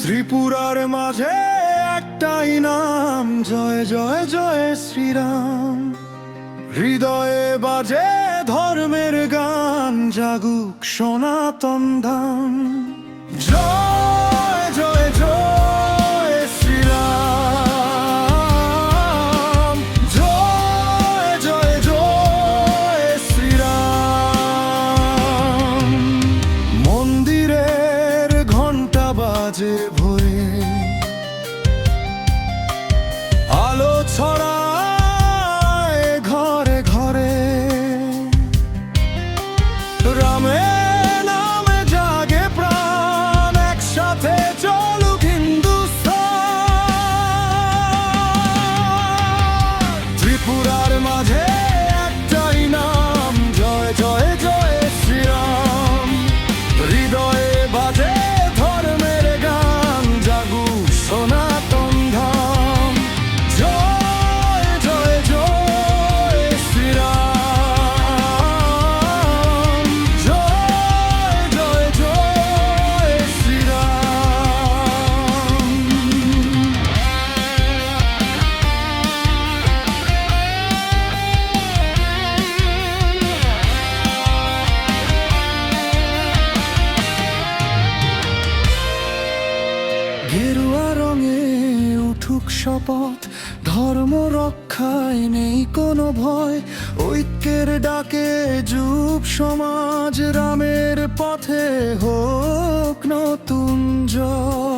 ত্রিপুরার মাঝে একটাই নাম, জয় জয় জয় শ্রীরাম। হৃদয়ে বাজে ধর্মের গান, জাগুক সনাতন ধাম। জয় জয় জয় শ্রীরাম, জয় জয় জয় শ্রীরাম। মন্দিরের ঘণ্টা বাজে ভোরে, আলো ছড়ায় ঘরে ঘরে। রামের নামে জাগে প্রাণ, একসাথে চলুক হিন্দুস্তান। ত্রিপুরার মাঝে একটাই নাম, জয় জয় জয় শ্রীরাম। হৃদয়ে বাজে ধর্মের গান, জাগুক সনাতন ধাম। জয় জয় জয় শ্রীরাম, জয় জয় জয় শ্রীরাম। গেরুয়া রঙে উঠুক শপথ, ধর্ম রক্ষায় নেই কোনো ভয়। ঐক্যের ডাকে যুব সমাজ, রামের পথে হোক নতুন জয়।